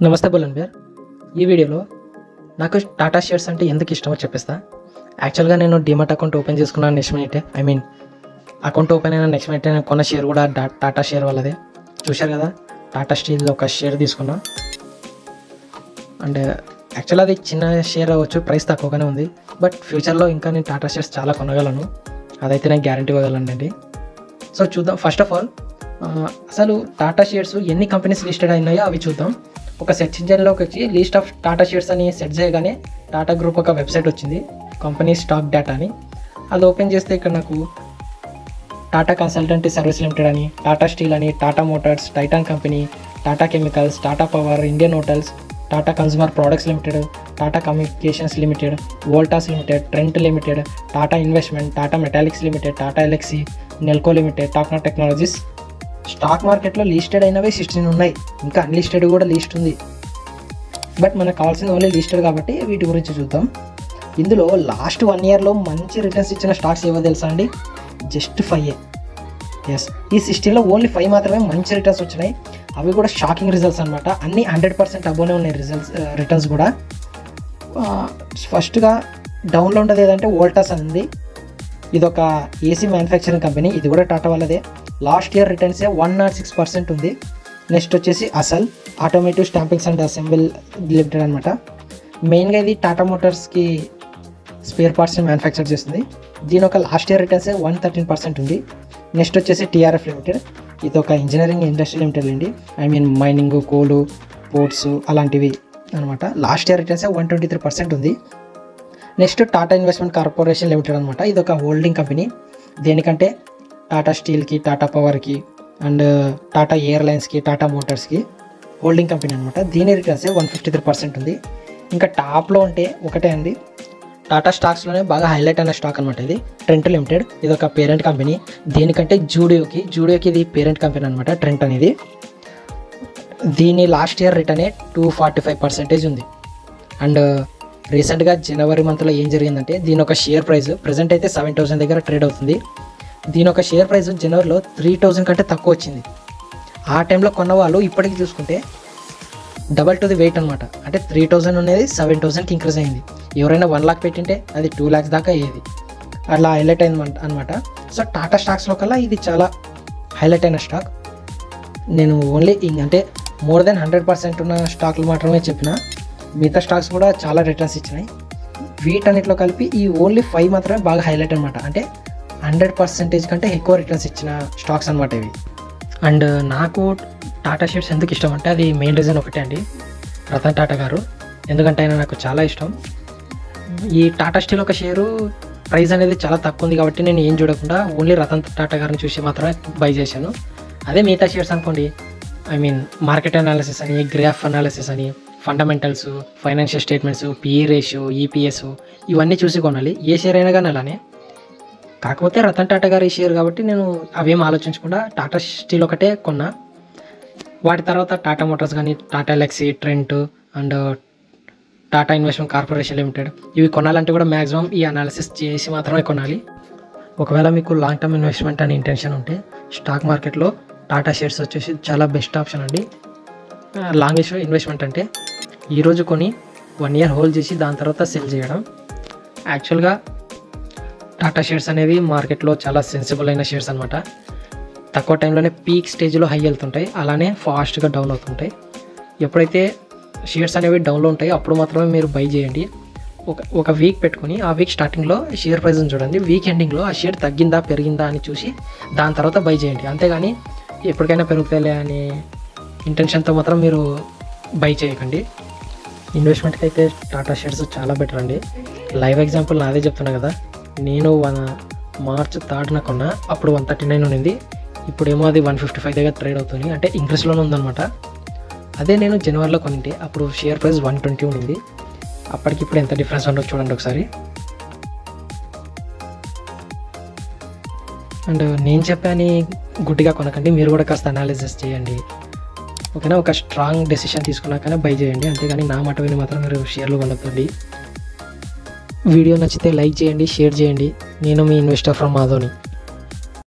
నమస్తే బుల్లన్ బేర్. ఈ వీడియోలో నాకు టాటా షేర్స్ అంటే ఎందుకు ఇష్టమో చెప్పేస్తా. యాక్చువల్గా నేను డిమాట్ అకౌంట్ ఓపెన్ చేసుకున్నాను నెక్స్ట్ మినిట్. అకౌంట్ ఓపెన్ అయిన నెక్స్ట్ మినిట్ నేను కొన్న షేర్ కూడా టాటా షేర్ వాళ్ళదే. చూశారు కదా, టాటా స్టీల్ ఒక షేర్ తీసుకున్నా. అండ్ యాక్చువల్ అది చిన్న షేర్ అవ్వచ్చు, ప్రైస్ తక్కువగానే ఉంది. బట్ ఫ్యూచర్లో ఇంకా నేను టాటా షేర్స్ చాలా కొనగలను, అదైతే నేను గ్యారంటీ ఇవ్వగలనండి. సో చూద్దాం. ఫస్ట్ ఆఫ్ ఆల్ అసలు టాటా షేర్స్ ఎన్ని కంపెనీస్ లిస్టెడ్ అయినాయో అవి చూద్దాం. ఒక సెర్చ్ ఇంజన్లోకి వచ్చి లిస్ట్ ఆఫ్ టాటా షేర్స్ అని సెర్చ్ చేయగానే టాటా గ్రూప్ ఒక వెబ్సైట్ వచ్చింది, కంపెనీ స్టాక్ డేటా అని. అది ఓపెన్ చేస్తే ఇక్కడ నాకు టాటా కన్సల్టెంటీ సర్వీస్ లిమిటెడ్ అని, టాటా స్టీల్ అని, Tata Motors, Titan company, Tata chemicals, Tata power, Indian hotels, Tata consumer products limited, Tata communications limited, Voltas limited, Trent limited, Tata investment, Tata metallics limited, Tata ఎలక్సీ, Nelco limited, Tata technologies. Stock మార్కెట్లో లిస్టెడ్ అయినవి 16 ఉన్నాయి, ఇంకా అన్లిస్టెడ్ కూడా లిస్ట్ ఉంది. బట్ మనకు కావాల్సింది ఓన్లీ లిస్టెడ్ కాబట్టి వీటి గురించి చూద్దాం. ఇందులో లాస్ట్ 1 ఇయర్లో మంచి రిటర్న్స్ ఇచ్చిన స్టాక్స్ ఏవో తెలుసా అండి? జస్ట్ 5. ఎస్, ఈ 16లో ఓన్లీ 5 మాత్రమే మంచి రిటర్న్స్ వచ్చినాయి. అవి కూడా షాకింగ్ రిజల్ట్స్ అనమాట. అన్నీ 100% అబోనే ఉన్నాయి రిటర్న్స్ కూడా. ఫస్ట్గా డౌన్లో ఉండదు ఏదంటే వోల్టాస్ ఉంది. ఇది ఒక ఏసీ మ్యానుఫ్యాక్చరింగ్ కంపెనీ, ఇది కూడా టాటా వాళ్ళదే. లాస్ట్ ఇయర్ రిటర్న్సే 106% ఉంది. నెక్స్ట్ వచ్చేసి అసల్ automotive stumpings and assemble limited అనమాట. మెయిన్గా ఇది టాటా మోటార్స్కి స్పేర్ పార్ట్స్ని మ్యానుఫ్యాక్చర్ చేస్తుంది. దీని ఒక లాస్ట్ ఇయర్ రిటర్న్సే 113% ఉంది. నెక్స్ట్ వచ్చేసి టీఆర్ఎఫ్ లిమిటెడ్, ఇది ఒక ఇంజనీరింగ్ ఇండస్ట్రీ లిమిటెడ్ అండి. మైనింగ్, కోలు, పోర్ట్స్ అలాంటివి అనమాట. లాస్ట్ ఇయర్ రిటర్న్సే 123% ఉంది. Next Tata investment corporation limited అనమాట. ఇది ఒక హోల్డింగ్ కంపెనీ. దేనికంటే టాటా స్టీల్కి, టాటా పవర్కి అండ్ టాటా ఎయిర్లైన్స్కి, టాటా మోటార్స్కి హోల్డింగ్ కంపెనీ అనమాట. దీని రిటర్న్సే 153% ఉంది. ఇంకా టాప్లో ఉంటే ఒకటే అండి, టాటా స్టాక్స్లోనే బాగా హైలైట్ అయిన స్టాక్ అనమాట. ఇది ట్రెంట్ లిమిటెడ్, ఇది ఒక పేరెంట్ కంపెనీ. దేనికంటే జూడియోకి ఇది పేరెంట్ కంపెనీ అనమాట, ట్రెంట్ అనేది. దీని లాస్ట్ ఇయర్ రిటర్నే 245% ఉంది. అండ్ రీసెంట్గా జనవరి మంత్లో ఏం జరిగిందంటే, దీని ఒక షేర్ ప్రైస్ ప్రజెంట్ అయితే 7,000 దగ్గర ట్రేడ్ అవుతుంది. దీని ఒక షేర్ ప్రైస్ జనవరిలో 3,000 కంటే తక్కువ వచ్చింది. ఆ టైంలో కొన్న వాళ్ళు ఇప్పటికి చూసుకుంటే డబల్ టు ది వెయిట్ అనమాట. అంటే 3,000 అనేది 7,000కి ఇంక్రీజ్ అయింది. ఎవరైనా 1 lakh పెట్టింటే అది 2 lakhs దాకా అయ్యేది. అలా హైలైట్ అయింది అనమాట. సో టాటా స్టాక్స్లో కల్లా ఇది చాలా హైలైట్ అయిన స్టాక్. నేను ఓన్లీ అంటే మోర్ దెన్ 100% ఉన్న స్టాక్లు మాత్రమే చెప్పిన. మిగతా స్టాక్స్ కూడా చాలా రిటర్న్స్ ఇచ్చినాయి. వీటన్నిటిలో కలిపి ఈ ఓన్లీ 5 మాత్రమే బాగా హైలైట్ అనమాట. అంటే 100% కంటే ఎక్కువ రిటర్న్స్ ఇచ్చిన స్టాక్స్ అనమాట ఇవి. అండ్ నాకు టాటా షేర్స్ ఎందుకు ఇష్టం అంటే అది మెయిన్ రీజన్ ఒకటే అండి, రతన్ టాటా గారు. ఎందుకంటే ఆయన నాకు చాలా ఇష్టం. ఈ టాటా స్టీల్ ఒక షేరు ప్రైస్ అనేది చాలా తక్కువ ఉంది కాబట్టి నేను ఏం చూడకుండా ఓన్లీ రతన్ టాటా గారిని చూసి మాత్రమే బై చేశాను. అదే మిగతా షేర్స్ అనుకోండి, మార్కెట్ అనాలిసిస్ అని, గ్రాఫ్ అనాలిసిస్ అని, fundamentals, financial statements, PE ratio, EPS ఇవన్నీ చూసి కొనాలి. ఏ షేర్ అయినా కానీ అలానే. కాకపోతే రతన్ టాటా గారి షేర్ కాబట్టి నేను అవేం ఆలోచించకుండా టాటా స్టీల్ ఒకటే కొన్నా. వాటి తర్వాత టాటా మోటార్స్ కానీ, Tata ఎలక్సీ, Trent and Tata investment corporation limited ఇవి కొనాలంటే కూడా మ్యాక్సిమం ఈ అనాలిసిస్ చేసి మాత్రమే కొనాలి. ఒకవేళ మీకు లాంగ్ టర్మ్ ఇన్వెస్ట్మెంట్ అని ఇంటెన్షన్ ఉంటే స్టాక్ మార్కెట్లో టాటా షేర్స్ వచ్చేసి చాలా బెస్ట్ ఆప్షన్ అండి. లాంగ్ ఇన్వెస్ట్మెంట్ అంటే ఈరోజు కొని 1 year హోల్డ్ చేసి దాని తర్వాత సెల్ చేయడం. యాక్చువల్గా టాటా షేర్స్ అనేవి మార్కెట్లో చాలా సెన్సిబుల్ అయిన షేర్స్ అనమాట. తక్కువ టైంలోనే పీక్ స్టేజ్లో హై వెళ్తుంటాయి, అలానే ఫాస్ట్గా డౌన్ అవుతుంటాయి. ఎప్పుడైతే షేర్స్ అనేవి డౌన్లో ఉంటాయో అప్పుడు మాత్రమే మీరు బై చేయండి. ఒక వీక్ పెట్టుకొని ఆ వీక్ స్టార్టింగ్లో షేర్ ప్రైస్ని చూడండి, వీక్ ఎండింగ్లో ఆ షేర్ తగ్గిందా పెరిగిందా అని చూసి దాని తర్వాత బై చేయండి. అంతేగాని ఎప్పటికైనా పెరుగుతాయిలే అనే ఇంటెన్షన్తో మాత్రం మీరు బై చేయకండి. ఇన్వెస్ట్మెంట్కి అయితే టాటా షేర్స్ చాలా బెటర్ అండి. లైవ్ ఎగ్జాంపుల్ నాదే చెప్తున్నా కదా, నేను మార్చ్ 3rd కొన్నా, అప్పుడు 139 ఉండింది. ఇప్పుడేమో అది 155 దగ్గర ట్రేడ్ అవుతుంది, అంటే ఇంక్రీస్లోనే ఉందన్నమాట. అదే నేను జనవరిలో కొనింటే అప్పుడు షేర్ ప్రైస్ 120 ఉండింది. అప్పటికిప్పుడు ఎంత డిఫరెన్స్ ఉండదు చూడండి ఒకసారి. అండ్ నేను చెప్పాను గుడ్డిగా కొనకండి, మీరు కూడా కాస్త అనాలిసిస్ చేయండి, ఓకేనా? ఒక స్ట్రాంగ్ డెసిషన్ తీసుకున్నాకనే బై చేయండి, అంతేగాని నా మాట విని మాత్రం మీరు షేర్లు కొనొద్దండి. వీడియో నచ్చితే లైక్ చేయండి, షేర్ చేయండి. నేను మీ ఇన్వెస్టర్ ఫ్రమ్ మాధోని.